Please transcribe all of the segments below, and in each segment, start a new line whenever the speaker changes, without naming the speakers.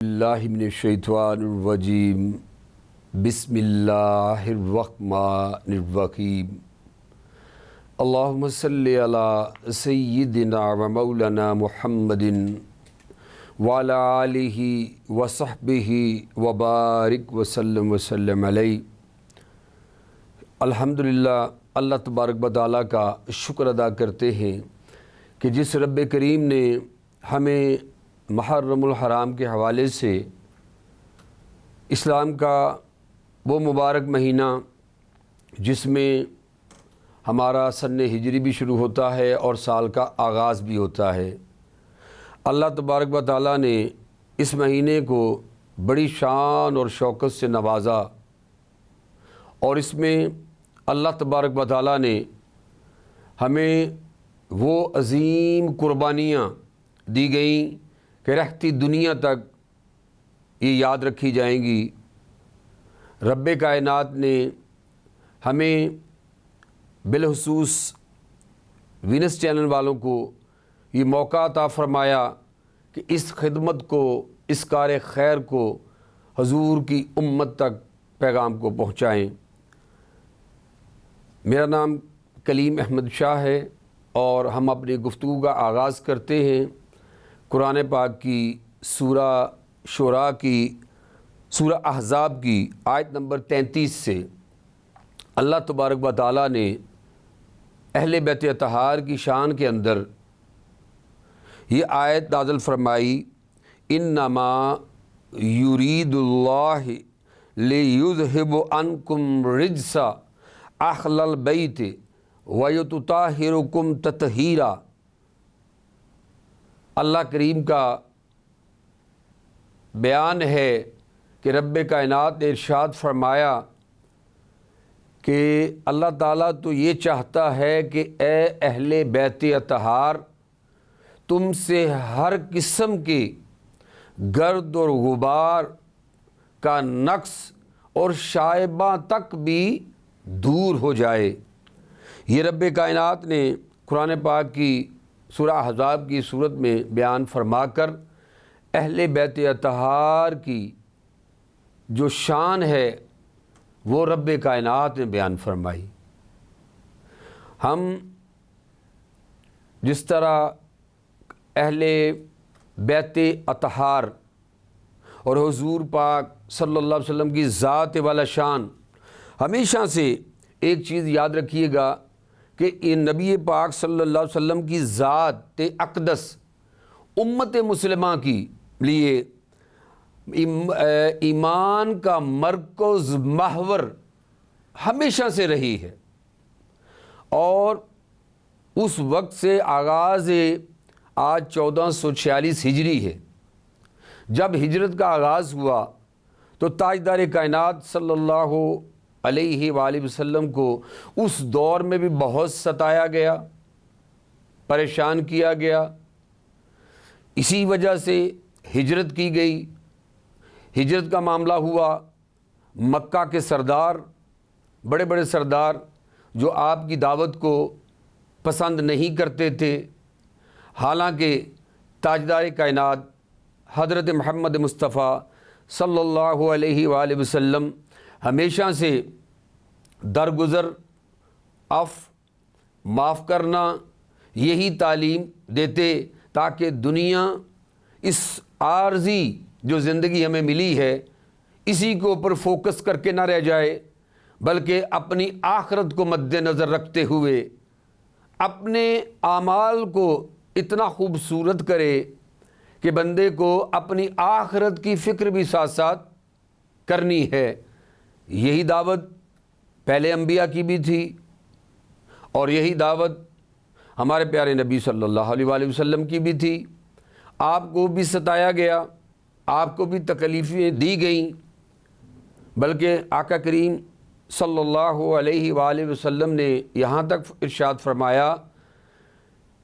اللہ من الشیطان الرجیم بسم اللہ الرحمن الرحیم اللہم صلی علی سیدنا و مولانا محمد وعلی آلہ وصحبہ وبارک وسلم علیہ۔ الحمدللہ، اللہ تبارک و تعالیٰ کا شکر ادا کرتے ہیں کہ جس رب کریم نے ہمیں محرم الحرام کے حوالے سے اسلام کا وہ مبارک مہینہ جس میں ہمارا سن ہجری بھی شروع ہوتا ہے اور سال کا آغاز بھی ہوتا ہے، اللہ تبارک و تعالیٰ نے اس مہینے کو بڑی شان اور شوکت سے نوازا، اور اس میں اللہ تبارک و تعالیٰ نے ہمیں وہ عظیم قربانیاں دی گئیں کہ رہتی دنیا تک یہ یاد رکھی جائیں گی۔ رب کائنات نے ہمیں بالخصوص وینس چینل والوں کو یہ موقع عطا فرمایا کہ اس خدمت کو، اس کار خیر کو حضور کی امت تک پیغام کو پہنچائیں۔ میرا نام کلیم احمد شاہ ہے اور ہم اپنی گفتگو کا آغاز کرتے ہیں قرآن پاک کی سورہ شعراء کی سورہ احزاب کی آیت نمبر 33 سے۔ اللہ تبارک و تعالیٰ نے اہل بیت اطہار کی شان کے اندر یہ آیت نازل فرمائی، انما یرید اللہ لیذہب عنکم رجس اہل البیت ویطہرکم تطہیرا۔ اللہ کریم کا بیان ہے کہ رب کائنات نے ارشاد فرمایا کہ اللہ تعالیٰ تو یہ چاہتا ہے کہ اے اہل بیت اطہار، تم سے ہر قسم کے گرد اور غبار کا نقص اور شائبہ تک بھی دور ہو جائے۔ یہ رب کائنات نے قرآن پاک کی سورہ احزاب کی صورت میں بیان فرما کر اہل بیت اطہار کی جو شان ہے وہ رب کائنات نے بیان فرمائی۔ ہم جس طرح اہل بیت اطہار اور حضور پاک صلی اللہ علیہ وسلم کی ذات والا شان، ہمیشہ سے ایک چیز یاد رکھیے گا کہ یہ نبی پاک صلی اللہ علیہ وسلم کی ذات اقدس امت مسلمہ کی لیے ایمان کا مرکز محور ہمیشہ سے رہی ہے، اور اس وقت سے آغاز آج 1446 ہجری ہے۔ جب ہجرت کا آغاز ہوا تو تاجدار کائنات صلی اللہ علیہ وآلہ وسلم کو اس دور میں بھی بہت ستایا گیا، پریشان کیا گیا۔ اسی وجہ سے ہجرت کی گئی۔ ہجرت کا معاملہ ہوا، مکہ کے سردار، بڑے بڑے سردار جو آپ کی دعوت کو پسند نہیں کرتے تھے، حالانکہ تاجدار کائنات حضرت محمد مصطفیٰ صلی اللہ علیہ وآلہ وسلم ہمیشہ سے درگزر، معاف کرنا یہی تعلیم دیتے تاکہ دنیا اس عارضی جو زندگی ہمیں ملی ہے اسی کے اوپر فوکس کر کے نہ رہ جائے، بلکہ اپنی آخرت کو مد نظر رکھتے ہوئے اپنے اعمال کو اتنا خوبصورت کرے کہ بندے کو اپنی آخرت کی فکر بھی ساتھ ساتھ کرنی ہے۔ یہی دعوت پہلے انبیاء کی بھی تھی، اور یہی دعوت ہمارے پیارے نبی صلی اللہ علیہ وآلہ وسلم کی بھی تھی۔ آپ کو بھی ستایا گیا، آپ کو بھی تکلیفیں دی گئیں، بلکہ آقا کریم صلی اللہ علیہ وآلہ وسلم نے یہاں تک ارشاد فرمایا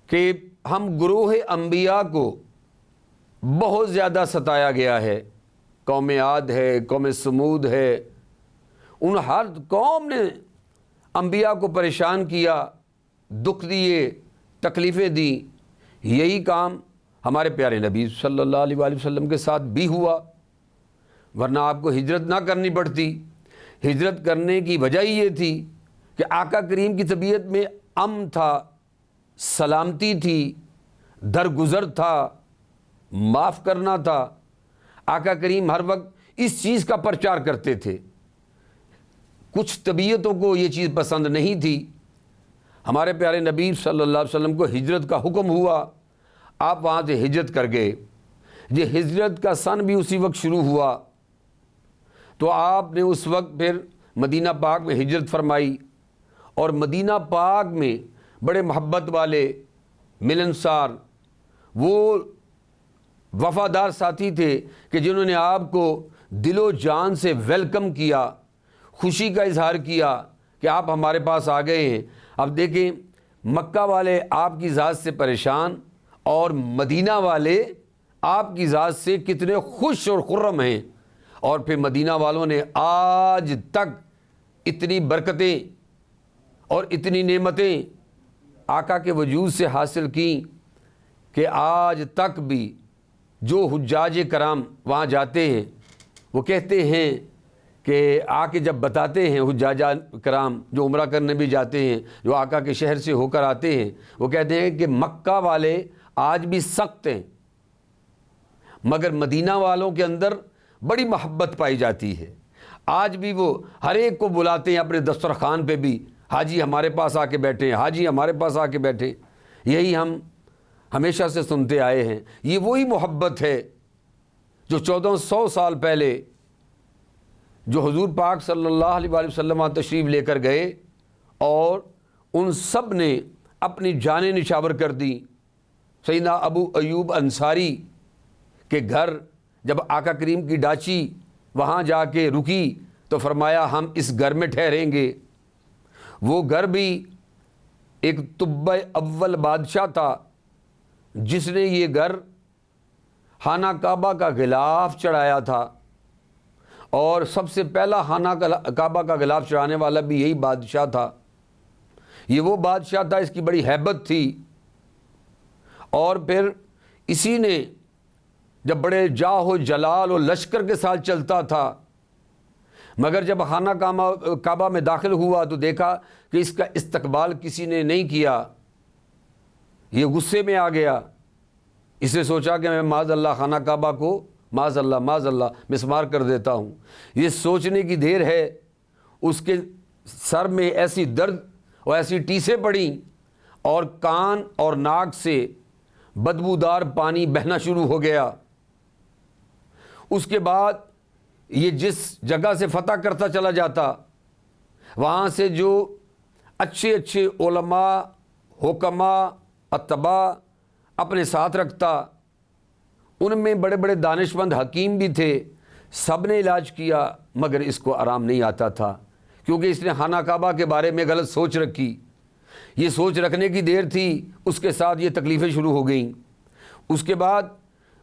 کہ ہم گروہ انبیاء کو بہت زیادہ ستایا گیا ہے۔ قوم عاد ہے، قوم سمود ہے، ان ہر قوم نے انبیاء کو پریشان کیا، دکھ دیے، تکلیفیں دیں۔ یہی کام ہمارے پیارے نبی صلی اللہ علیہ وآلہ وسلم کے ساتھ بھی ہوا، ورنہ آپ کو ہجرت نہ کرنی پڑتی۔ ہجرت کرنے کی وجہ یہ تھی کہ آقا کریم کی طبیعت میں امن تھا، سلامتی تھی، درگزر تھا، معاف کرنا تھا۔ آقا کریم ہر وقت اس چیز کا پرچار کرتے تھے۔ کچھ طبیعتوں کو یہ چیز پسند نہیں تھی۔ ہمارے پیارے نبی صلی اللہ علیہ وسلم کو ہجرت کا حکم ہوا، آپ وہاں سے ہجرت کر گئے۔ یہ ہجرت کا سن بھی اسی وقت شروع ہوا، تو آپ نے اس وقت پھر مدینہ پاک میں ہجرت فرمائی، اور مدینہ پاک میں بڑے محبت والے ملنسار وہ وفادار ساتھی تھے کہ جنہوں نے آپ کو دل و جان سے ویلکم کیا، خوشی کا اظہار کیا کہ آپ ہمارے پاس آ گئے ہیں۔ اب دیکھیں مکہ والے آپ کی ذات سے پریشان اور مدینہ والے آپ کی ذات سے کتنے خوش اور خرم ہیں، اور پھر مدینہ والوں نے آج تک اتنی برکتیں اور اتنی نعمتیں آقا کے وجود سے حاصل کیں کہ آج تک بھی جو حجاج کرام وہاں جاتے ہیں وہ کہتے ہیں کہ آ کے جب بتاتے ہیں، حجاج کرام جو عمرہ کرنے بھی جاتے ہیں، جو آقا کے شہر سے ہو کر آتے ہیں، وہ کہتے ہیں کہ مکہ والے آج بھی سخت ہیں، مگر مدینہ والوں کے اندر بڑی محبت پائی جاتی ہے۔ آج بھی وہ ہر ایک کو بلاتے ہیں اپنے دسترخوان پہ بھی، حاجی ہمارے پاس آ کے بیٹھیں، حاجی ہمارے پاس آ کے بیٹھیں۔ یہی ہم ہمیشہ سے سنتے آئے ہیں۔ یہ وہی محبت ہے جو 1400 سال پہلے جو حضور پاک صلی اللہ علیہ وآلہ وسلم تشریف لے کر گئے، اور ان سب نے اپنی جانیں نچھاور کر دیں۔ سیدنا ابو ایوب انصاری کے گھر جب آقا کریم کی ڈاچی وہاں جا کے رکی تو فرمایا ہم اس گھر میں ٹھہریں گے۔ وہ گھر بھی ایک طب اول بادشاہ تھا جس نے یہ گھر خانہ کعبہ کا غلاف چڑھایا تھا، اور سب سے پہلا خانہ کعبہ کا غلاف چڑھانے والا بھی یہی بادشاہ تھا۔ یہ وہ بادشاہ تھا، اس کی بڑی ہیبت تھی، اور پھر اسی نے جب بڑے جاہ و جلال و لشکر کے ساتھ چلتا تھا، مگر جب خانہ کعبہ میں داخل ہوا تو دیکھا کہ اس کا استقبال کسی نے نہیں کیا۔ یہ غصے میں آ گیا، اس نے سوچا کہ میں معاذ اللہ خانہ کعبہ کو معاذ اللہ مسمار کر دیتا ہوں۔ یہ سوچنے کی دیر ہے، اس کے سر میں ایسی درد اور ایسی ٹیسیں پڑیں، اور کان اور ناک سے بدبودار پانی بہنا شروع ہو گیا۔ اس کے بعد یہ جس جگہ سے فتح کرتا چلا جاتا، وہاں سے جو اچھے اچھے علماء، حکماء، اتباع اپنے ساتھ رکھتا، ان میں بڑے بڑے دانشمند حکیم بھی تھے، سب نے علاج کیا، مگر اس کو آرام نہیں آتا تھا، کیونکہ اس نے خانہ کعبہ کے بارے میں غلط سوچ رکھی۔ یہ سوچ رکھنے کی دیر تھی، اس کے ساتھ یہ تکلیفیں شروع ہو گئیں۔ اس کے بعد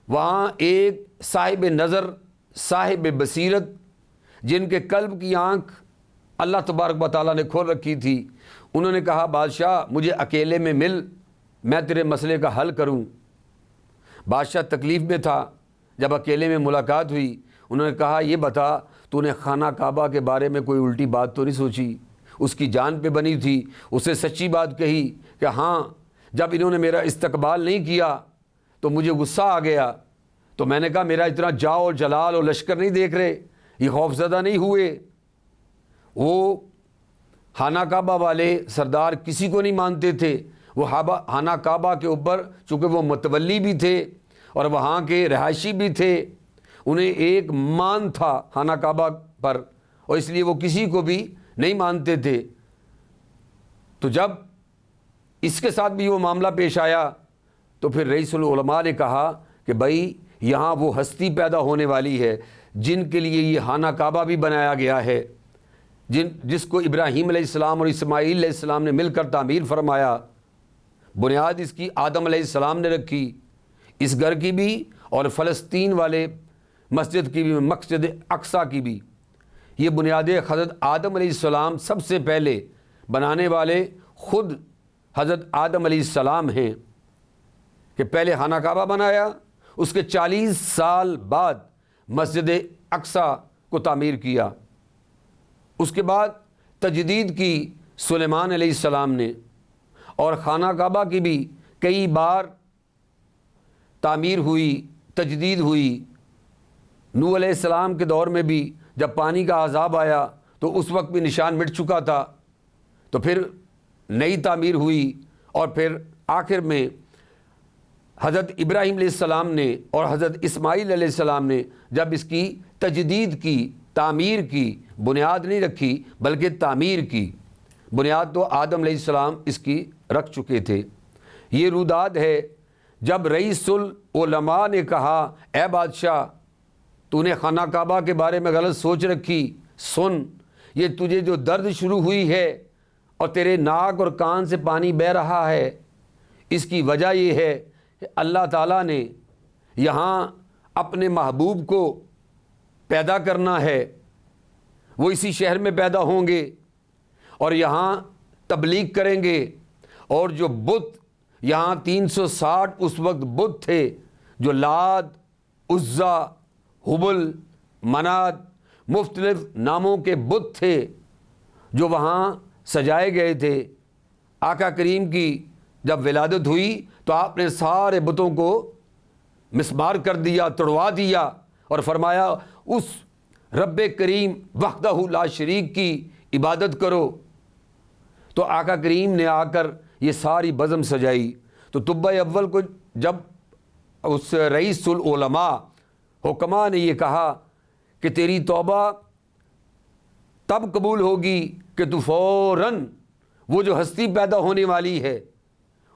وہاں ایک صاحب نظر، صاحب بصیرت، جن کے قلب کی آنکھ اللہ تبارک و تعالیٰ نے کھول رکھی تھی، انہوں نے کہا بادشاہ مجھے اکیلے میں مل، میں تیرے مسئلے کا حل کروں۔ بادشاہ تکلیف میں تھا، جب اکیلے میں ملاقات ہوئی انہوں نے کہا یہ بتا تو نے خانہ کعبہ کے بارے میں کوئی الٹی بات تو نہیں سوچی؟ اس کی جان پہ بنی تھی، اسے سچی بات کہی کہ ہاں جب انہوں نے میرا استقبال نہیں کیا تو مجھے غصہ آ گیا، تو میں نے کہا میرا اتنا جاہ و جلال اور لشکر نہیں دیکھ رہے، یہ خوف زدہ نہیں ہوئے؟ وہ خانہ کعبہ والے سردار کسی کو نہیں مانتے تھے، وہ خانہ کعبہ کے اوپر چونکہ وہ متولی بھی تھے اور وہاں کے رہائشی بھی تھے، انہیں ایک مان تھا خانہ کعبہ پر، اور اس لیے وہ کسی کو بھی نہیں مانتے تھے۔ تو جب اس کے ساتھ بھی وہ معاملہ پیش آیا تو پھر رئیس العلماء نے کہا کہ بھائی یہاں وہ ہستی پیدا ہونے والی ہے جن کے لیے یہ خانہ کعبہ بھی بنایا گیا ہے، جس کو ابراہیم علیہ السلام اور اسماعیل علیہ السلام نے مل کر تعمیر فرمایا۔ بنیاد اس کی آدم علیہ السلام نے رکھی، اس گھر کی بھی اور فلسطین والے مسجد کی بھی، مسجد اقصیٰ کی بھی۔ یہ بنیادیں حضرت آدم علیہ السلام سب سے پہلے بنانے والے خود حضرت آدم علیہ السلام ہیں۔ کہ پہلے خانہ کعبہ بنایا، اس کے 40 سال بعد مسجد اقصیٰ کو تعمیر کیا، اس کے بعد تجدید کی سلیمان علیہ السلام نے، اور خانہ کعبہ کی بھی کئی بار تعمیر ہوئی، تجدید ہوئی۔ نوح علیہ السلام کے دور میں بھی جب پانی کا عذاب آیا تو اس وقت بھی نشان مٹ چکا تھا، تو پھر نئی تعمیر ہوئی، اور پھر آخر میں حضرت ابراہیم علیہ السلام نے اور حضرت اسماعیل علیہ السلام نے جب اس کی تجدید کی، تعمیر کی، بنیاد نہیں رکھی بلکہ تعمیر کی، بنیاد تو آدم علیہ السلام اس کی رکھ چکے تھے۔ یہ روداد ہے جب رئیس العلماء نے کہا، اے بادشاہ تو نے خانہ کعبہ کے بارے میں غلط سوچ رکھی، سن یہ تجھے جو درد شروع ہوئی ہے اور تیرے ناک اور کان سے پانی بہہ رہا ہے، اس کی وجہ یہ ہے کہ اللہ تعالیٰ نے یہاں اپنے محبوب کو پیدا کرنا ہے، وہ اسی شہر میں پیدا ہوں گے اور یہاں تبلیغ کریں گے، اور جو بت یہاں 360 اس وقت بت تھے، جو لات، عزا، حبل، منات، مختلف ناموں کے بت تھے جو وہاں سجائے گئے تھے، آقا کریم کی جب ولادت ہوئی تو آپ نے سارے بتوں کو مسمار کر دیا، توڑوا دیا، اور فرمایا اس رب کریم وحدہ لا شریک کی عبادت کرو۔ تو آقا کریم نے آ کر یہ ساری بزم سجائی۔ تو طب اول کو جب اس رئیس العلماء حکماء نے یہ کہا کہ تیری توبہ تب قبول ہوگی کہ تو فوراً وہ جو ہستی پیدا ہونے والی ہے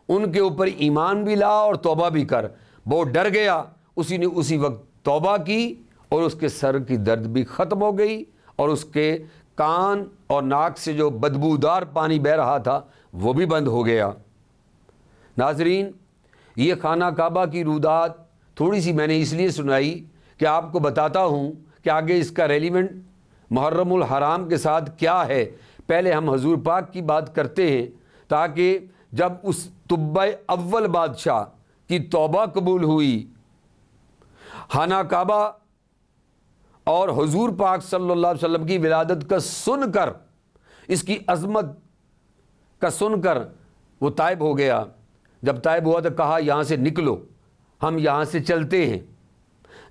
ان کے اوپر ایمان بھی لا اور توبہ بھی کر۔ وہ ڈر گیا، اسی نے اسی وقت توبہ کی، اور اس کے سر کی درد بھی ختم ہو گئی، اور اس کے کان اور ناک سے جو بدبودار پانی بہہ رہا تھا وہ بھی بند ہو گیا۔ ناظرین، یہ خانہ کعبہ کی روداد تھوڑی سی میں نے اس لیے سنائی کہ آپ کو بتاتا ہوں کہ آگے اس کا ریلیونٹ محرم الحرام کے ساتھ کیا ہے۔ پہلے ہم حضور پاک کی بات کرتے ہیں تاکہ جب اس طب اول بادشاہ کی توبہ قبول ہوئی، خانہ کعبہ اور حضور پاک صلی اللہ علیہ وسلم کی ولادت کا سن کر، اس کی عظمت کا سن کر وہ طائب ہو گیا۔ جب طائب ہوا تو کہا یہاں سے نکلو، ہم یہاں سے چلتے ہیں۔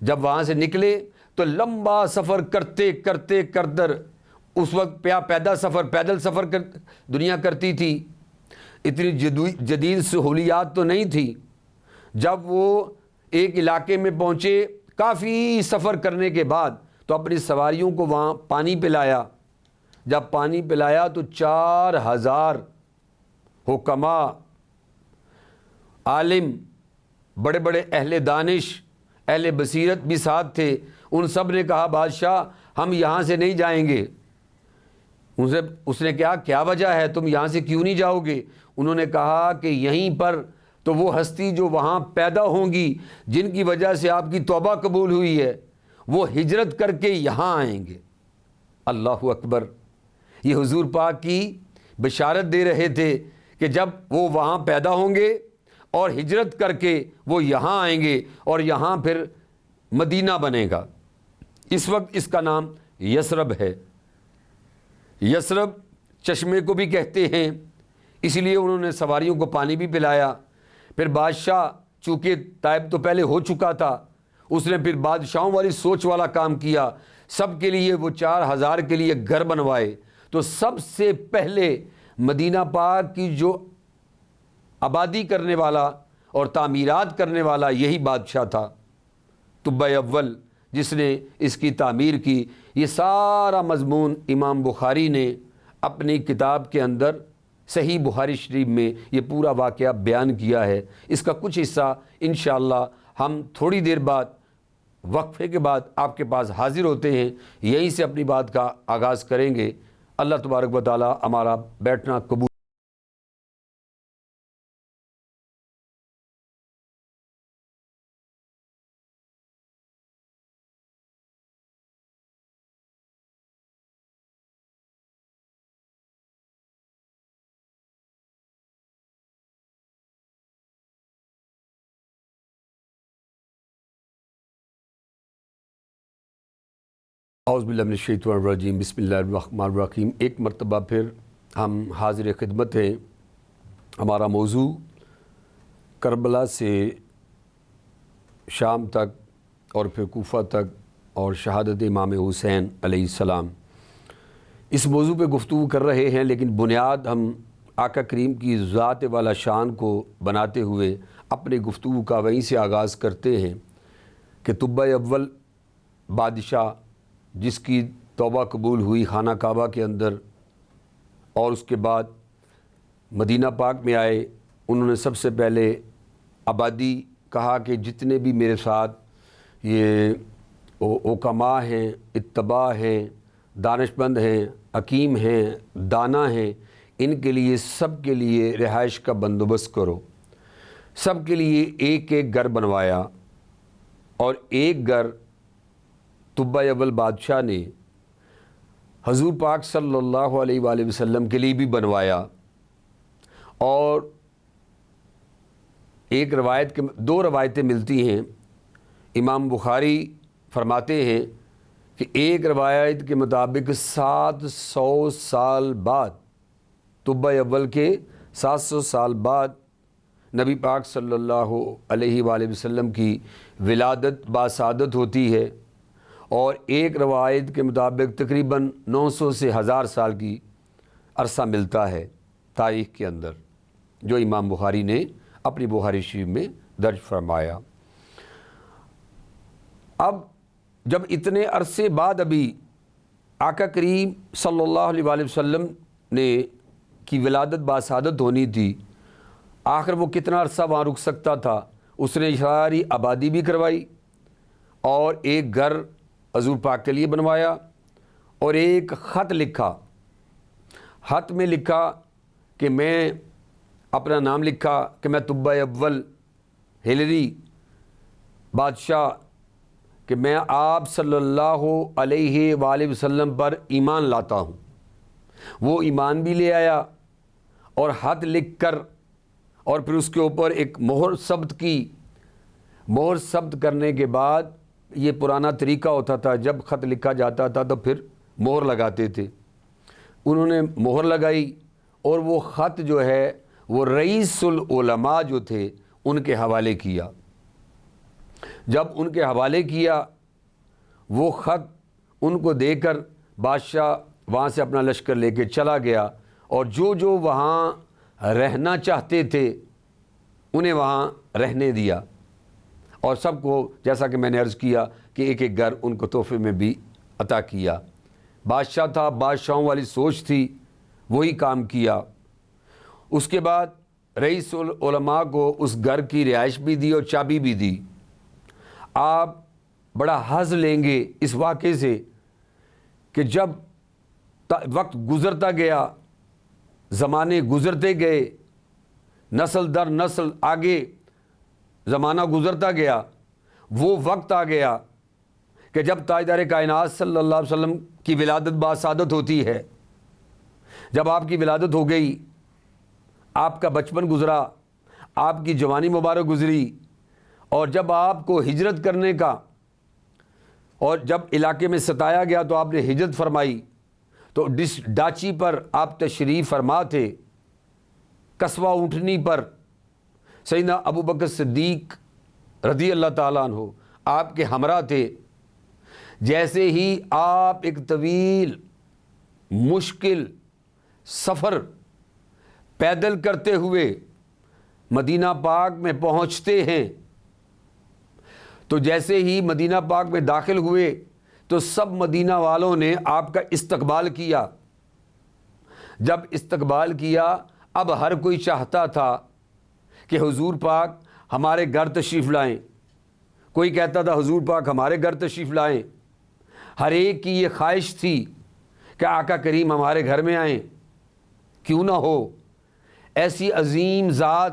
جب وہاں سے نکلے تو لمبا سفر کرتے کرتے کردر، اس وقت پیدل سفر دنیا کرتی تھی، اتنی جدید سہولیات تو نہیں تھی۔ جب وہ ایک علاقے میں پہنچے، کافی سفر کرنے کے بعد تو اپنی سواریوں کو وہاں پانی پلایا۔ جب پانی پلایا تو 4000 حکماء، عالم، بڑے بڑے اہل دانش، اہل بصیرت بھی ساتھ تھے۔ ان سب نے کہا بادشاہ ہم یہاں سے نہیں جائیں گے۔ اس نے کہا کیا وجہ ہے، تم یہاں سے کیوں نہیں جاؤ گے؟ انہوں نے کہا کہ یہیں پر تو وہ ہستی جو وہاں پیدا ہوں گی، جن کی وجہ سے آپ کی توبہ قبول ہوئی ہے، وہ ہجرت کر کے یہاں آئیں گے۔ اللہ اکبر! یہ حضور پاک کی بشارت دے رہے تھے کہ جب وہ وہاں پیدا ہوں گے اور ہجرت کر کے وہ یہاں آئیں گے، اور یہاں پھر مدینہ بنے گا۔ اس وقت اس کا نام یثرب ہے۔ یثرب چشمے کو بھی کہتے ہیں، اس لیے انہوں نے سواریوں کو پانی بھی پلایا۔ پھر بادشاہ، چونکہ طائب تو پہلے ہو چکا تھا، اس نے پھر بادشاہوں والی سوچ والا کام کیا، سب کے لیے وہ 4000 کے لیے گھر بنوائے۔ تو سب سے پہلے مدینہ پاک کی جو آبادی کرنے والا اور تعمیرات کرنے والا یہی بادشاہ تھا، طب اول، جس نے اس کی تعمیر کی۔ یہ سارا مضمون امام بخاری نے اپنی کتاب کے اندر صحیح بخاری شریف میں یہ پورا واقعہ بیان کیا ہے۔ اس کا کچھ حصہ انشاءاللہ ہم تھوڑی دیر بعد، وقفے کے بعد آپ کے پاس حاضر ہوتے ہیں، یہیں سے اپنی بات کا آغاز کریں گے۔ اللہ تبارک و تعالی ہمارا بیٹھنا قبول اعوذ باللہ من الشیطان الرجیم، بسم اللہ الرحمن الرحیم۔ ایک مرتبہ پھر ہم حاضر خدمت ہیں۔ ہمارا موضوع کربلا سے شام تک اور پھر کوفہ تک اور شہادت امام حسین علیہ السلام، اس موضوع پہ گفتگو کر رہے ہیں، لیکن بنیاد ہم آقا کریم کی ذات والا شان کو بناتے ہوئے اپنے گفتگو کا وہیں سے آغاز کرتے ہیں کہ طب اول بادشاہ جس کی توبہ قبول ہوئی خانہ کعبہ کے اندر اور اس کے بعد مدینہ پاک میں آئے، انہوں نے سب سے پہلے آبادی کہا کہ جتنے بھی میرے ساتھ یہ حکماء ہیں، اتباع ہیں، دانش مند ہیں، حکیم ہیں، دانا ہیں، ان کے لیے سب کے لیے رہائش کا بندوبست کرو۔ سب کے لیے ایک ایک گھر بنوایا، اور ایک گھر طب اول بادشاہ نے حضور پاک صلی اللہ علیہ وآلہ وسلم کے لیے بھی بنوایا۔ اور ایک روایت کے دو روایتیں ملتی ہیں۔ امام بخاری فرماتے ہیں کہ ایک روایت کے مطابق 700 سال بعد، طب اول کے 700 سال بعد نبی پاک صلی اللہ علیہ وآلہ وسلم کی ولادت باسعادت ہوتی ہے، اور ایک روایت کے مطابق تقریباً 900 سے 1000 سال کی عرصہ ملتا ہے تاریخ کے اندر، جو امام بخاری نے اپنی بخاری شریف میں درج فرمایا۔ اب جب اتنے عرصے بعد ابھی آقا کریم صلی اللہ علیہ وآلہ وسلم نے کی ولادت باسعادت ہونی تھی، آخر وہ کتنا عرصہ وہاں رک سکتا تھا؟ اس نے ساری آبادی بھی کروائی، اور ایک گھر حضور پاک کے لیے بنوایا، اور ایک خط لکھا۔ خط میں لکھا کہ میں اپنا نام لکھا کہ میں طب اول ہلری بادشاہ، کہ میں آپ صلی اللہ علیہ وآلہ وسلم پر ایمان لاتا ہوں۔ وہ ایمان بھی لے آیا، اور خط لکھ کر اور پھر اس کے اوپر ایک مہر ثبت کی۔ مہر ثبت کرنے کے بعد، یہ پرانا طریقہ ہوتا تھا، جب خط لکھا جاتا تھا تو پھر مہر لگاتے تھے۔ انہوں نے مہر لگائی، اور وہ خط جو ہے وہ رئیس العلماء جو تھے ان کے حوالے کیا۔ جب ان کے حوالے کیا، وہ خط ان کو دے کر بادشاہ وہاں سے اپنا لشکر لے کے چلا گیا، اور جو جو وہاں رہنا چاہتے تھے انہیں وہاں رہنے دیا، اور سب کو، جیسا کہ میں نے عرض کیا، کہ ایک ایک گھر ان کو تحفے میں بھی عطا کیا۔ بادشاہ تھا، بادشاہوں والی سوچ تھی، وہی کام کیا۔ اس کے بعد رئیس العلماء کو اس گھر کی رہائش بھی دی اور چابی بھی دی۔ آپ بڑا حظ لیں گے اس واقعے سے کہ جب وقت گزرتا گیا، زمانے گزرتے گئے، نسل در نسل آگے زمانہ گزرتا گیا، وہ وقت آ گیا کہ جب تاجدار کائنات صلی اللہ علیہ وسلم کی ولادت باسعادت ہوتی ہے۔ جب آپ کی ولادت ہو گئی، آپ کا بچپن گزرا، آپ کی جوانی مبارک گزری، اور جب آپ کو ہجرت کرنے کا، اور جب علاقے میں ستایا گیا تو آپ نے ہجرت فرمائی، تو ڈاچی پر آپ تشریف فرما تھے، قصوہ اونٹنی پر سیدنا ابو بکر صدیق رضی اللہ تعالیٰ عنہ آپ کے ہمراہ تھے۔ جیسے ہی آپ ایک طویل مشکل سفر پیدل کرتے ہوئے مدینہ پاک میں پہنچتے ہیں، تو جیسے ہی مدینہ پاک میں داخل ہوئے تو سب مدینہ والوں نے آپ کا استقبال کیا۔ جب استقبال کیا، اب ہر کوئی چاہتا تھا کہ حضور پاک ہمارے گھر تشریف لائیں۔ کوئی کہتا تھا حضور پاک ہمارے گھر تشریف لائیں۔ ہر ایک کی یہ خواہش تھی کہ آقا کریم ہمارے گھر میں آئیں۔ کیوں نہ ہو، ایسی عظیم ذات،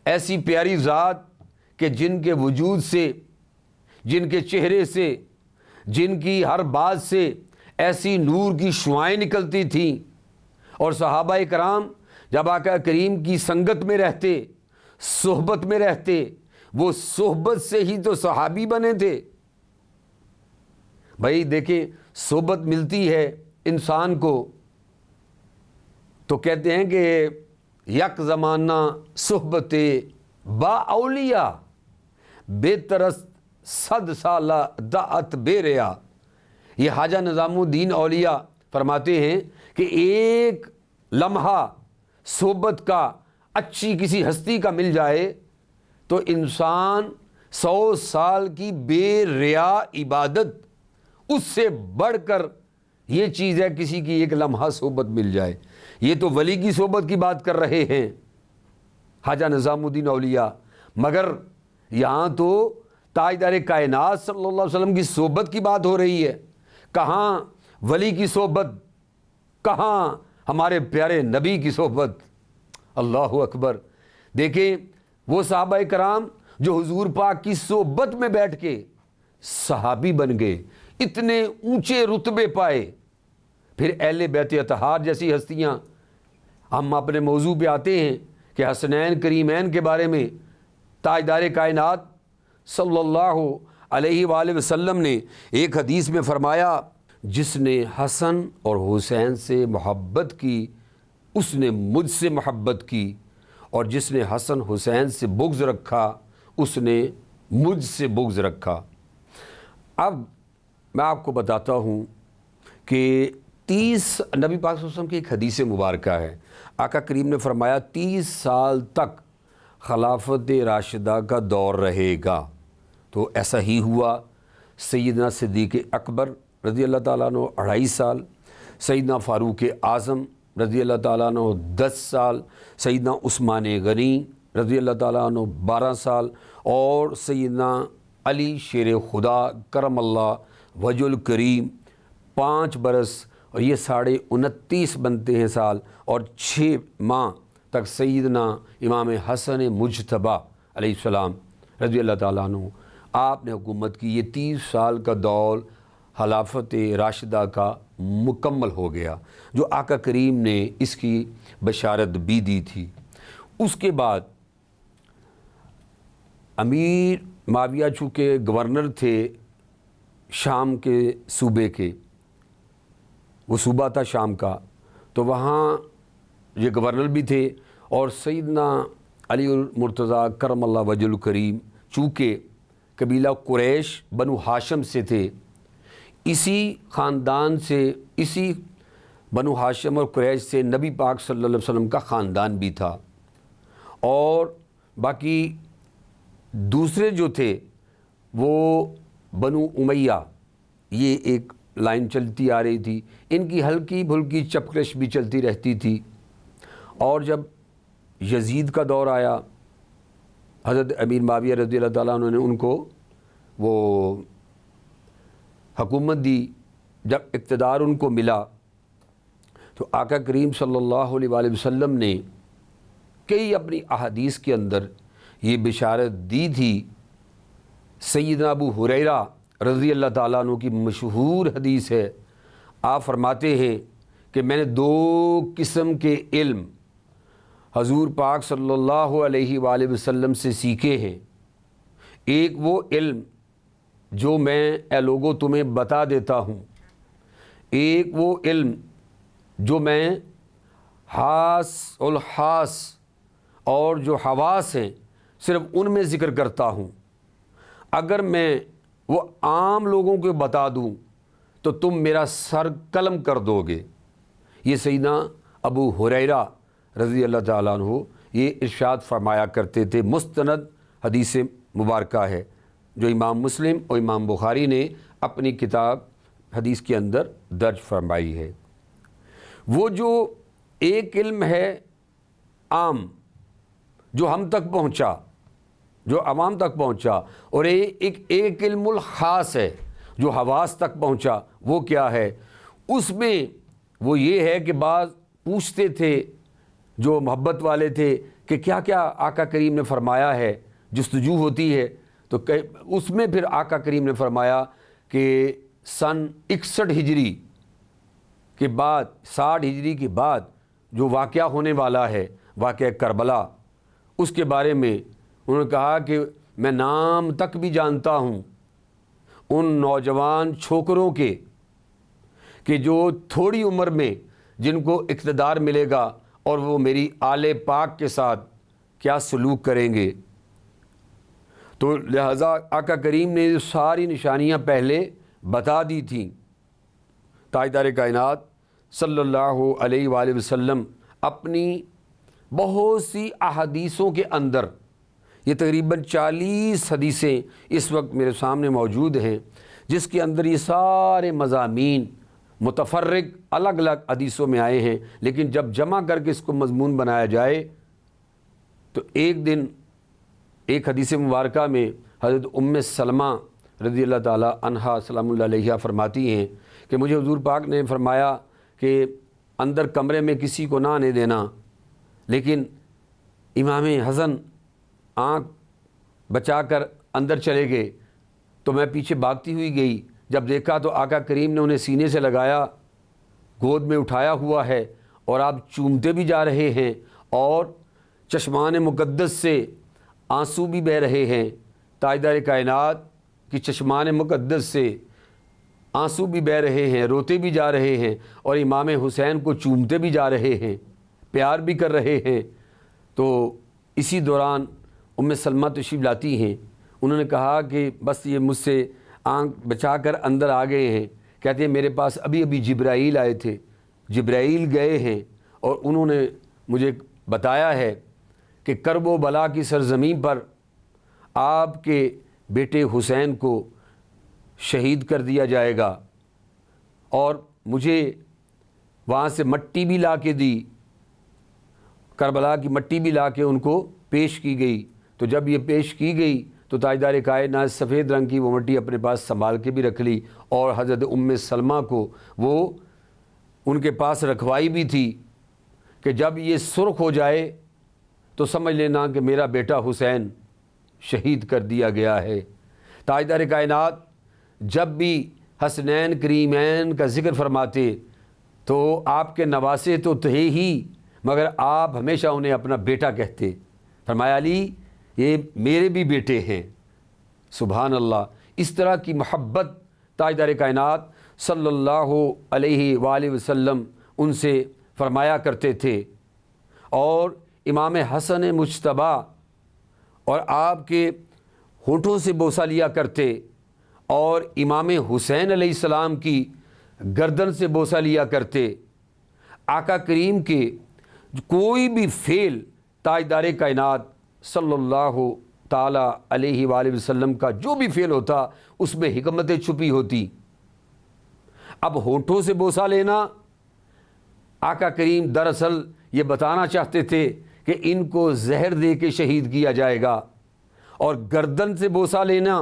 ایسی پیاری ذات کہ جن کے وجود سے، جن کے چہرے سے، جن کی ہر بات سے ایسی نور کی شعائیں نکلتی تھیں، اور صحابہ کرام جب آقا کریم کی سنگت میں رہتے، صحبت میں رہتے، وہ صحبت سے ہی تو صحابی بنے تھے۔ بھائی دیکھیں صحبت ملتی ہے انسان کو تو کہتے ہیں کہ یک زمانہ صحبت با اولیاء بے ترس صد سالہ دعت بے ریا. یہ خواجہ نظام الدین اولیاء فرماتے ہیں کہ ایک لمحہ صحبت کا اچھی کسی ہستی کا مل جائے تو انسان 100 سال کی بے ریا عبادت اس سے بڑھ کر یہ چیز ہے کسی کی ایک لمحہ صحبت مل جائے. یہ تو ولی کی صحبت کی بات کر رہے ہیں خواجہ نظام الدین اولیاء، مگر یہاں تو تاجدار کائنات صلی اللہ علیہ وسلم کی صحبت کی بات ہو رہی ہے. کہاں ولی کی صحبت، کہاں ہمارے پیارے نبی کی صحبت. اللہ اکبر. دیکھیں وہ صحابہ کرام جو حضور پاک کی صحبت میں بیٹھ کے صحابی بن گئے، اتنے اونچے رتبے پائے. پھر اہل بیت اطہار جیسی ہستیاں، ہم اپنے موضوع پہ آتے ہیں کہ حسنین کریمین کے بارے میں تاجدار کائنات صلی اللہ علیہ وآلہ وسلم نے ایک حدیث میں فرمایا، جس نے حسن اور حسین سے محبت کی اس نے مجھ سے محبت کی، اور جس نے حسن حسین سے بغض رکھا اس نے مجھ سے بغض رکھا. اب میں آپ کو بتاتا ہوں کہ 30 نبی پاک صلی اللہ علیہ وسلم کی ایک حدیث مبارکہ ہے. آقا کریم نے فرمایا 30 سال تک خلافت راشدہ کا دور رہے گا. تو ایسا ہی ہوا. سیدنا صدیق اکبر رضی اللہ تعالیٰ عنہ 2.5 سال، سیدنا فاروق اعظم رضی اللہ تعالیٰ عنہ 10 سال، سیدنا عثمان غنی رضی اللہ تعالیٰ عنہ 12 سال، اور سیدنا علی شیر خدا کرم اللہ وجہ الکریم 5 برس، اور یہ 29.5 بنتے ہیں سال، اور 6 ماہ تک سیدنا امام حسن مجتبی علیہ السلام رضی اللہ تعالیٰ عنہ آپ نے حکومت کی. یہ 30 سال کا دور خلافت راشدہ کا مکمل ہو گیا، جو آقا کریم نے اس کی بشارت بھی دی تھی. اس کے بعد امیر معاویہ چونکہ گورنر تھے شام کے صوبے کے، وہ صوبہ تھا شام کا، تو وہاں یہ گورنر بھی تھے. اور سیدنا علی المرتضیٰ کرم اللہ وجہ الکریم چونکہ قبیلہ قریش بنو ہاشم سے تھے، اسی خاندان سے، اسی بنو ہاشم اور قریش سے نبی پاک صلی اللہ علیہ وسلم کا خاندان بھی تھا. اور باقی دوسرے جو تھے وہ بنو امیہ، یہ ایک لائن چلتی آ رہی تھی، ان کی ہلکی بھلکی چپکرش بھی چلتی رہتی تھی. اور جب یزید کا دور آیا، حضرت امیر معاویہ رضی اللہ تعالیٰ عنہ نے ان کو وہ حکومت دی. جب اقتدار ان کو ملا تو آقا کریم صلی اللہ علیہ وآلہ وسلم نے کئی اپنی احادیث کے اندر یہ بشارت دی تھی. سیدنا ابو ہریرہ رضی اللہ تعالیٰ عنہ کی مشہور حدیث ہے، آپ فرماتے ہیں کہ میں نے 2 قسم کے علم حضور پاک صلی اللہ علیہ وآلہ وسلم سے سیکھے ہیں. ایک وہ علم جو میں اے لوگوں تمہیں بتا دیتا ہوں، ایک وہ علم جو میں حاس الحاس اور جو حواس ہیں صرف ان میں ذکر کرتا ہوں. اگر میں وہ عام لوگوں کو بتا دوں تو تم میرا سر قلم کر دو گے. یہ سیدنا ابو ہریرہ رضی اللہ تعالیٰ عنہ یہ ارشاد فرمایا کرتے تھے. مستند حدیث مبارکہ ہے جو امام مسلم اور امام بخاری نے اپنی کتاب حدیث کے اندر درج فرمائی ہے. وہ جو ایک علم ہے عام جو ہم تک پہنچا، جو عوام تک پہنچا، اور ایک علم الخاص ہے جو حواس تک پہنچا. وہ کیا ہے؟ اس میں وہ یہ ہے کہ بعض پوچھتے تھے جو محبت والے تھے کہ کیا کیا آقا کریم نے فرمایا ہے، جستجو ہوتی ہے. تو اس میں پھر آقا کریم نے فرمایا کہ سن 61 ہجری کے بعد، 60 ہجری کے بعد جو واقعہ ہونے والا ہے، واقعہ کربلا، اس کے بارے میں انہوں نے کہا کہ میں نام تک بھی جانتا ہوں ان نوجوان چھوکروں کے کہ جو تھوڑی عمر میں جن کو اقتدار ملے گا اور وہ میری آل پاک کے ساتھ کیا سلوک کریں گے۔ تو لہٰذا آقا کریم نے ساری نشانیاں پہلے بتا دی تھیں۔ تاجدار کائنات صلی اللہ علیہ وآلہ وسلم اپنی بہت سی احادیثوں کے اندر، یہ تقریباً 40 حدیثیں اس وقت میرے سامنے موجود ہیں، جس کے اندر یہ سارے مضامین متفرق الگ الگ حدیثوں میں آئے ہیں، لیکن جب جمع کر کے اس کو مضمون بنایا جائے تو ایک دن ایک حدیث مبارکہ میں حضرت ام سلمہ رضی اللہ تعالیٰ عنہا سلام اللہ علیہا فرماتی ہیں کہ مجھے حضور پاک نے فرمایا کہ اندر کمرے میں کسی کو نہ آنے دینا، لیکن امام حسن آنکھ بچا کر اندر چلے گئے تو میں پیچھے بھاگتی ہوئی گئی، جب دیکھا تو آقا کریم نے انہیں سینے سے لگایا، گود میں اٹھایا ہوا ہے اور آپ چومتے بھی جا رہے ہیں اور چشمان مقدس سے آنسو بھی بہہ رہے ہیں۔ تاجدار کائنات کی چشمان مقدس سے آنسو بھی بہہ رہے ہیں، روتے بھی جا رہے ہیں اور امام حسین کو چومتے بھی جا رہے ہیں، پیار بھی کر رہے ہیں۔ تو اسی دوران ام سلمہ تشریف لاتی ہیں، انہوں نے کہا کہ بس یہ مجھ سے آنکھ بچا کر اندر آ گئے ہیں، کہتے ہیں میرے پاس ابھی جبرائیل آئے تھے، جبرائیل گئے ہیں اور انہوں نے مجھے بتایا ہے کہ کرب و بلا کی سرزمین پر آپ کے بیٹے حسین کو شہید کر دیا جائے گا، اور مجھے وہاں سے مٹی بھی لا کے دی، کربلا کی مٹی بھی لا کے ان کو پیش کی گئی۔ تو جب یہ پیش کی گئی تو تاجدار کائنات سفید رنگ کی وہ مٹی اپنے پاس سنبھال کے بھی رکھ لی، اور حضرت ام سلمہ کو وہ ان کے پاس رکھوائی بھی تھی کہ جب یہ سرخ ہو جائے تو سمجھ لینا کہ میرا بیٹا حسین شہید کر دیا گیا ہے۔ تاجدار کائنات جب بھی حسنین کریمین کا ذکر فرماتے تو آپ کے نواسے تو تھے ہی، مگر آپ ہمیشہ انہیں اپنا بیٹا کہتے۔ فرمایا علی یہ میرے بھی بیٹے ہیں، سبحان اللہ۔ اس طرح کی محبت تاجدار کائنات صلی اللہ علیہ وآلہ وسلم ان سے فرمایا کرتے تھے، اور امام حسن مجتبیٰ اور آپ کے ہونٹوں سے بوسہ لیا کرتے، اور امام حسین علیہ السلام کی گردن سے بوسہ لیا کرتے۔ آقا کریم کے کوئی بھی فعل تاجدار کائنات صلی اللہ تعالیٰ علیہ وآلہ وسلم کا جو بھی فعل ہوتا اس میں حکمتیں چھپی ہوتی۔ اب ہونٹوں سے بوسہ لینا، آقا کریم دراصل یہ بتانا چاہتے تھے کہ ان کو زہر دے کے شہید کیا جائے گا، اور گردن سے بوسہ لینا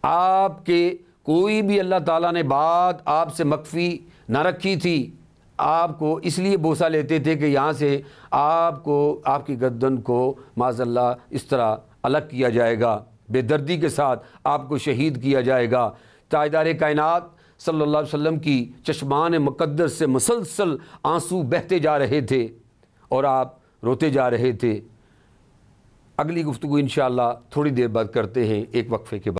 آپ کے کوئی بھی اللہ تعالیٰ نے بات آپ سے مخفی نہ رکھی تھی، آپ کو اس لیے بوسہ لیتے تھے کہ یہاں سے آپ کو آپ کی گردن کو معاذ اللہ اس طرح الگ کیا جائے گا، بے دردی کے ساتھ آپ کو شہید کیا جائے گا۔ تاجدار کائنات صلی اللہ علیہ وسلم کی چشمان مقدس سے مسلسل آنسو بہتے جا رہے تھے اور آپ روتے جا رہے تھے۔ اگلی گفتگو انشاءاللہ تھوڑی دیر بعد کرتے ہیں، ایک وقفے کے بعد۔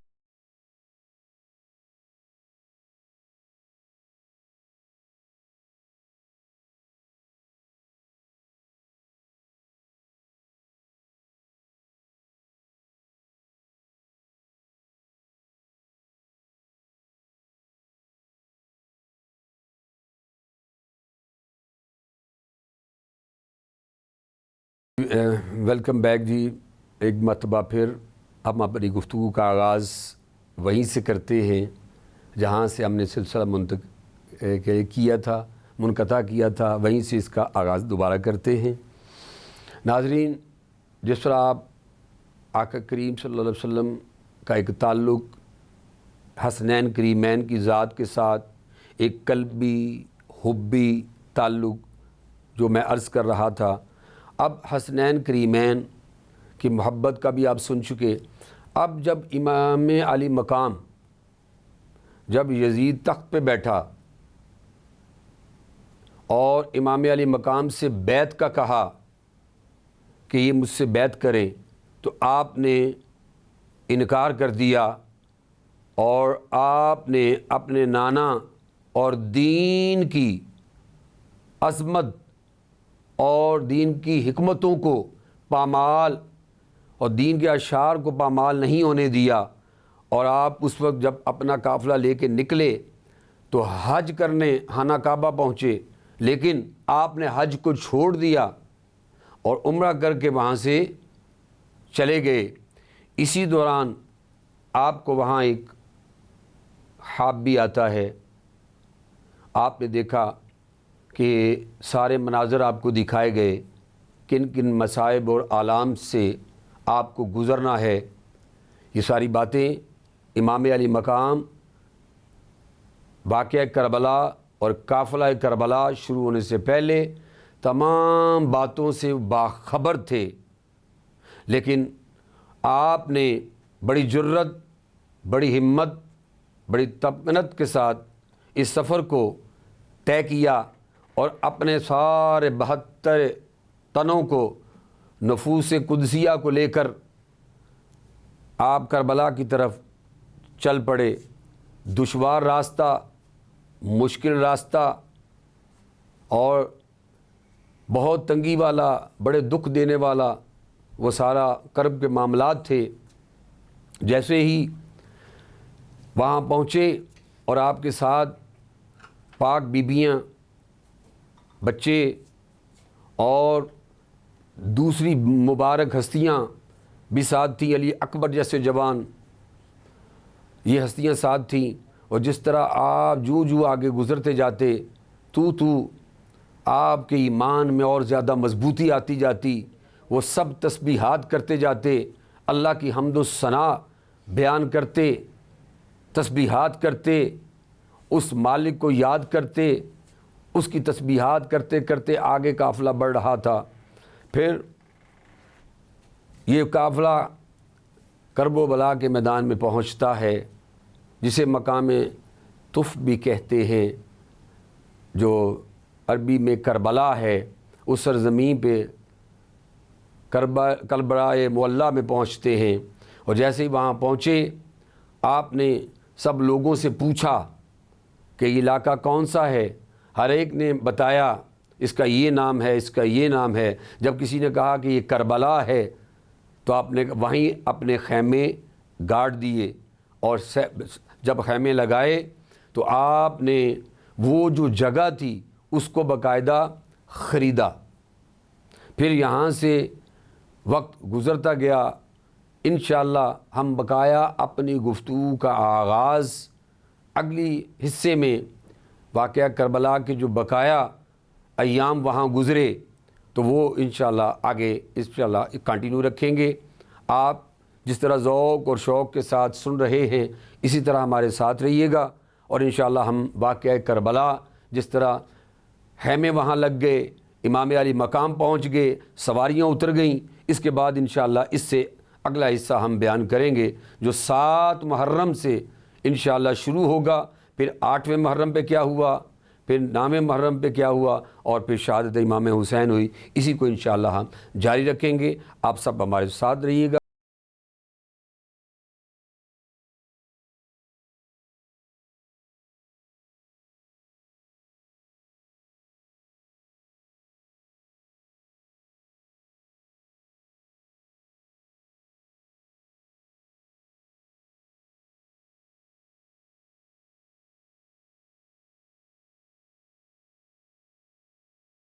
ویلکم بیک جی، ایک مرتبہ پھر ہم اپنی گفتگو کا آغاز وہیں سے کرتے ہیں جہاں سے ہم نے سلسلہ منقطع کیا تھا، وہیں سے اس کا آغاز دوبارہ کرتے ہیں۔ ناظرین، جس طرح آپ آقا کریم صلی اللہ علیہ وسلم کا ایک تعلق حسنین کریمین کی ذات کے ساتھ ایک قلبی حبی تعلق جو میں عرض کر رہا تھا، اب حسنین کریمین کی محبت کا بھی آپ سن چکے۔ اب جب امام علی مقام، جب یزید تخت پہ بیٹھا اور امام علی مقام سے بیعت کا کہا کہ یہ مجھ سے بیعت کریں، تو آپ نے انکار کر دیا اور آپ نے اپنے نانا اور دین کی عظمت اور دین کی حکمتوں کو پامال اور دین کے اشعار کو پامال نہیں ہونے دیا، اور آپ اس وقت جب اپنا قافلہ لے کے نکلے تو حج کرنے خانہ کعبہ پہنچے، لیکن آپ نے حج کو چھوڑ دیا اور عمرہ کر کے وہاں سے چلے گئے۔ اسی دوران آپ کو وہاں ایک خواب بھی آتا ہے، آپ نے دیکھا کہ سارے مناظر آپ کو دکھائے گئے، کن کن مصائب اور آلام سے آپ کو گزرنا ہے۔ یہ ساری باتیں امام علی مقام واقعہ کربلا اور قافلہ کربلا شروع ہونے سے پہلے تمام باتوں سے باخبر تھے، لیکن آپ نے بڑی جرت، بڑی ہمت، بڑی تمکنت کے ساتھ اس سفر کو طے کیا اور اپنے سارے 72 تنوں کو، نفوس قدسیہ کو لے کر آپ کربلا کی طرف چل پڑے۔ دشوار راستہ، مشکل راستہ اور بہت تنگی والا، بڑے دکھ دینے والا وہ سارا کرب کے معاملات تھے۔ جیسے ہی وہاں پہنچے اور آپ کے ساتھ پاک بیبیاں، بچے اور دوسری مبارک ہستیاں بھی ساتھ تھیں، علی اکبر جیسے جوان، یہ ہستیاں ساتھ تھیں، اور جس طرح آپ جو آگے گزرتے جاتے تو آپ کے ایمان میں اور زیادہ مضبوطی آتی جاتی، وہ سب تسبیحات کرتے جاتے، اللہ کی حمد و ثنا بیان کرتے، تسبیحات کرتے، اس مالک کو یاد کرتے، اس کی تسبیحات کرتے کرتے آگے قافلہ بڑھ رہا تھا۔ پھر یہ قافلہ کرب و بلا کے میدان میں پہنچتا ہے، جسے مقام طف بھی کہتے ہیں، جو عربی میں کربلا ہے۔ اس سرزمین پہ کربلائے معلیٰ میں پہنچتے ہیں، اور جیسے ہی وہاں پہنچے آپ نے سب لوگوں سے پوچھا کہ یہ علاقہ کون سا ہے۔ ہر ایک نے بتایا اس کا یہ نام ہے، اس کا یہ نام ہے۔ جب کسی نے کہا کہ یہ کربلا ہے تو آپ نے وہیں اپنے خیمے گاڑ دیے، اور جب خیمے لگائے تو آپ نے وہ جو جگہ تھی اس کو باقاعدہ خریدا۔ پھر یہاں سے وقت گزرتا گیا، انشاءاللہ ہم بقایا اپنی گفتگو کا آغاز اگلی حصے میں واقعہ کربلا کے جو بقایا ایام وہاں گزرے تو وہ انشاءاللہ آگے کنٹینیو رکھیں گے۔ آپ جس طرح ذوق اور شوق کے ساتھ سن رہے ہیں اسی طرح ہمارے ساتھ رہیے گا، اور انشاءاللہ ہم واقعہ کربلا جس طرح خیمے وہاں لگ گئے، امام علی مقام پہنچ گئے، سواریاں اتر گئیں، اس کے بعد انشاءاللہ اس سے اگلا حصہ ہم بیان کریں گے جو 7 محرم سے انشاءاللہ شروع ہوگا، پھر 8ویں محرم پہ کیا ہوا، پھر 9ویں محرم پہ کیا ہوا، اور پھر شہادت امام حسین ہوئی۔ اسی کو انشاءاللہ ہم جاری رکھیں گے۔ آپ سب ہمارے ساتھ رہیے گا۔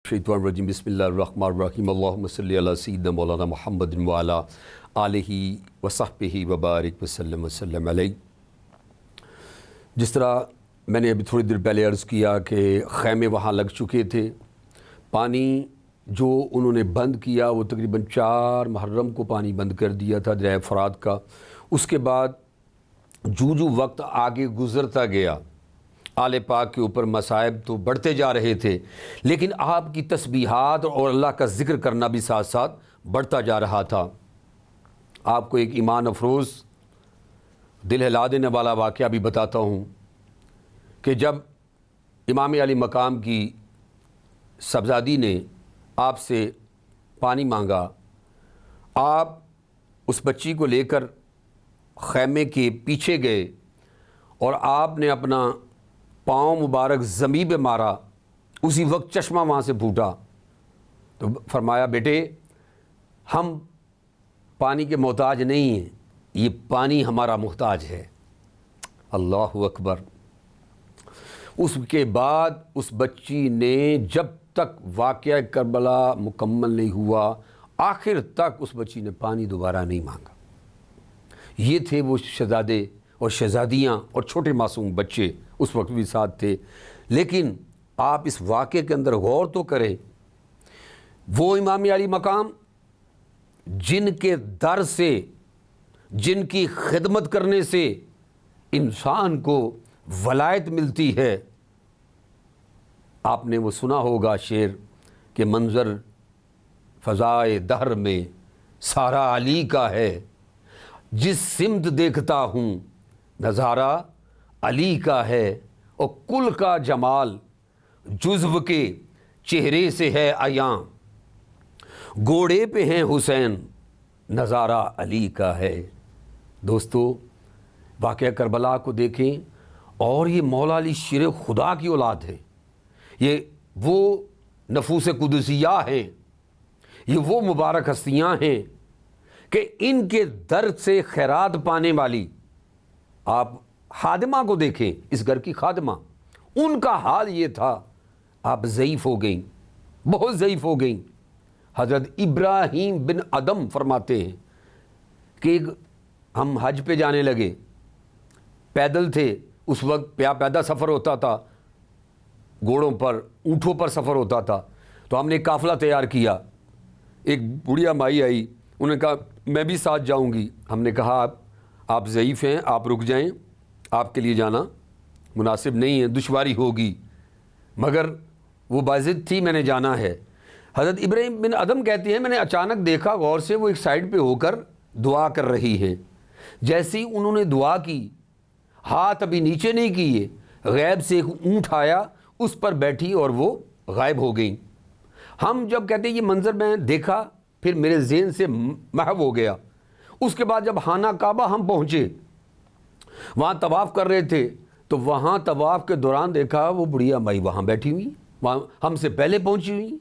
شیطان الرجیم، بسم اللہ الرحمن الرحیم، اللہم صلی علی سیدنا مولانا محمد وعلی آلہ وصحبہ وبارک وسلم علیہ۔ جس طرح میں نے ابھی تھوڑی دیر پہلے عرض کیا کہ خیمے وہاں لگ چکے تھے، پانی جو انہوں نے بند کیا وہ تقریباً 4 محرم کو پانی بند کر دیا تھا دریائے فرات کا۔ اس کے بعد جو وقت آگے گزرتا گیا آل پاک کے اوپر مصائب تو بڑھتے جا رہے تھے، لیکن آپ کی تسبیحات اور اللہ کا ذکر کرنا بھی ساتھ ساتھ بڑھتا جا رہا تھا۔ آپ کو ایک ایمان افروز، دل ہلا دینے والا واقعہ بھی بتاتا ہوں کہ جب امام علی مقام کی صاحبزادی نے آپ سے پانی مانگا، آپ اس بچی کو لے کر خیمے کے پیچھے گئے اور آپ نے اپنا پاؤں مبارک زمین پہ مارا، اسی وقت چشمہ وہاں سے پھوٹا۔ تو فرمایا بیٹے ہم پانی کے محتاج نہیں ہیں، یہ پانی ہمارا محتاج ہے۔ اللہ اکبر۔ اس کے بعد اس بچی نے جب تک واقعہ کربلا مکمل نہیں ہوا آخر تک اس بچی نے پانی دوبارہ نہیں مانگا۔ یہ تھے وہ شہزادے اور شہزادیاں اور چھوٹے معصوم بچے اس وقت بھی ساتھ تھے۔ لیکن آپ اس واقعے کے اندر غور تو کریں، وہ امام علی مقام جن کے در سے، جن کی خدمت کرنے سے انسان کو ولایت ملتی ہے۔ آپ نے وہ سنا ہوگا شعر کہ منظر فضائے دہر میں سارا علی کا ہے، جس سمت دیکھتا ہوں نظارہ علی کا ہے، اور کل کا جمال جزو کے چہرے سے ہے عیاں، گھوڑے پہ ہیں حسین نظارہ علی کا ہے۔ دوستو واقعہ کربلا کو دیکھیں، اور یہ مولا علی شیر خدا کی اولاد ہے، یہ وہ نفوس قدسیہ ہیں، یہ وہ مبارک ہستیاں ہیں کہ ان کے در سے خیرات پانے والی، آپ خادمہ کو دیکھیں، اس گھر کی خادمہ، ان کا حال یہ تھا، آپ ضعیف ہو گئیں، بہت ضعیف ہو گئیں۔ حضرت ابراہیم بن ادم فرماتے ہیں کہ ہم حج پہ جانے لگے، پیدل تھے، اس وقت پیادہ سفر ہوتا تھا، گھوڑوں پر، اونٹوں پر سفر ہوتا تھا، تو ہم نے قافلہ تیار کیا۔ ایک بڑھیا مائی آئی، انہوں نے کہا میں بھی ساتھ جاؤں گی۔ ہم نے کہا آپ ضعیف ہیں، آپ رک جائیں، آپ کے لیے جانا مناسب نہیں ہے، دشواری ہوگی، مگر وہ باضد تھی، میں نے جانا ہے۔ حضرت ابراہیم بن ادم کہتے ہیں میں نے اچانک دیکھا غور سے، وہ ایک سائڈ پہ ہو کر دعا کر رہی ہیں۔ جیسے ہی انہوں نے دعا کی، ہاتھ ابھی نیچے نہیں کیے، غیب سے ایک اونٹ آیا، اس پر بیٹھی اور وہ غائب ہو گئیں۔ ہم جب کہتے ہیں یہ منظر میں دیکھا، پھر میرے ذہن سے محو ہو گیا۔ اس کے بعد جب خانہ کعبہ ہم پہنچے، وہاں طواف کر رہے تھے، تو وہاں طواف کے دوران دیکھا وہ بڑھیا مائی وہاں بیٹھی ہوئی، وہاں ہم سے پہلے پہنچی ہوئی۔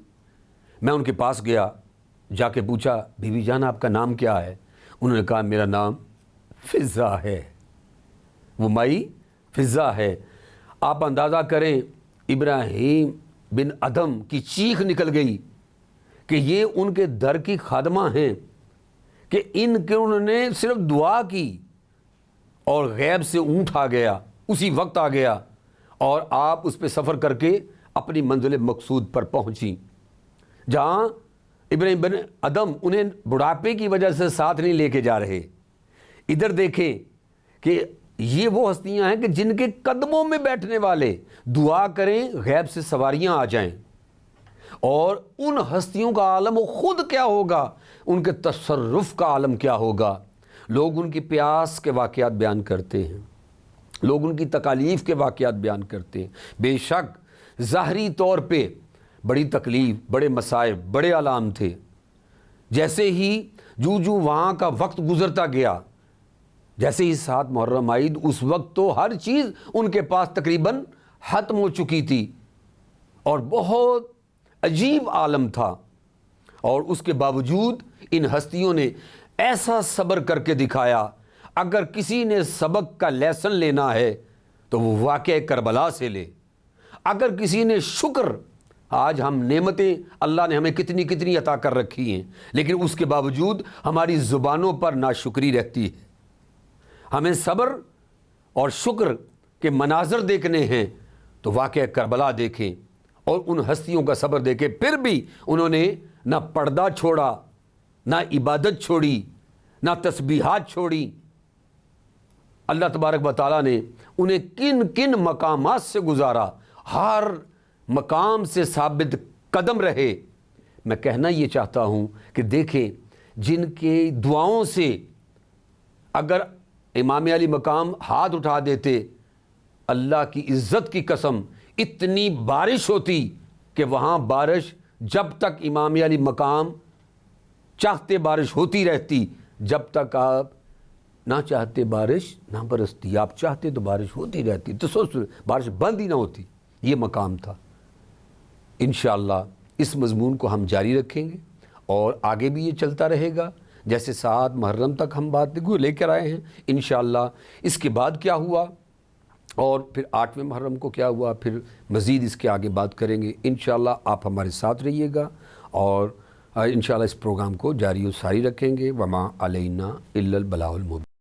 میں ان کے پاس گیا، جا کے پوچھا بی بی جان آپ کا نام کیا ہے؟ انہوں نے کہا میرا نام فضا ہے۔ وہ مائی فضا ہے۔ آپ اندازہ کریں، ابراہیم بن ادم کی چیخ نکل گئی کہ یہ ان کے در کی خادمہ ہیں، کہ ان کے انہوں نے صرف دعا کی اور غیب سے اونٹ آ گیا، اسی وقت آ گیا، اور آپ اس پہ سفر کر کے اپنی منزل مقصود پر پہنچی، جہاں ابراہیم بن ادم انہیں بڑھاپے کی وجہ سے ساتھ نہیں لے کے جا رہے۔ ادھر دیکھیں کہ یہ وہ ہستیاں ہیں کہ جن کے قدموں میں بیٹھنے والے دعا کریں غیب سے سواریاں آ جائیں، اور ان ہستیوں کا عالم خود کیا ہوگا، ان کے تصرف کا عالم کیا ہوگا۔ لوگ ان کی پیاس کے واقعات بیان کرتے ہیں، لوگ ان کی تکالیف کے واقعات بیان کرتے ہیں۔ بے شک ظاہری طور پہ بڑی تکلیف، بڑے مصائب، بڑے علام تھے۔ جیسے ہی جو وہاں کا وقت گزرتا گیا، جیسے ہی 7 محرم آئی، اس وقت تو ہر چیز ان کے پاس تقریباً ختم ہو چکی تھی، اور بہت عجیب عالم تھا، اور اس کے باوجود ان ہستیوں نے ایسا صبر کر کے دکھایا۔ اگر کسی نے سبق کا لیسن لینا ہے تو وہ واقعہ کربلا سے لے۔ اگر کسی نے شکر، آج ہم نعمتیں اللہ نے ہمیں کتنی کتنی عطا کر رکھی ہیں، لیکن اس کے باوجود ہماری زبانوں پر ناشکری رہتی ہے۔ ہمیں صبر اور شکر کے مناظر دیکھنے ہیں تو واقعہ کربلا دیکھیں، اور ان ہستیوں کا صبر دیکھیں، پھر بھی انہوں نے نہ پردہ چھوڑا، نہ عبادت چھوڑی، نہ تسبیحات چھوڑی۔ اللہ تبارک و تعالیٰ نے انہیں کن کن مقامات سے گزارا، ہر مقام سے ثابت قدم رہے۔ میں کہنا یہ چاہتا ہوں کہ دیکھیں، جن کے دعاؤں سے اگر امام علی مقام ہاتھ اٹھا دیتے، اللہ کی عزت کی قسم اتنی بارش ہوتی کہ وہاں بارش جب تک امام علی مقام چاہتے بارش ہوتی رہتی، جب تک آپ نہ چاہتے بارش نہ برستی، آپ چاہتے تو بارش ہوتی رہتی، تو سوچ بارش بند ہی نہ ہوتی، یہ مقام تھا۔ انشاءاللہ اس مضمون کو ہم جاری رکھیں گے اور آگے بھی یہ چلتا رہے گا، جیسے 7 محرم تک ہم بات لے کر آئے ہیں۔ انشاءاللہ اس کے بعد کیا ہوا اور پھر 8ویں محرم کو کیا ہوا، پھر مزید اس کے آگے بات کریں گے۔ انشاءاللہ آپ ہمارے ساتھ رہیے گا اور انشاءاللہ اس پروگرام کو جاری و ساری رکھیں گے۔ وما علینا الا البلاغ المبین۔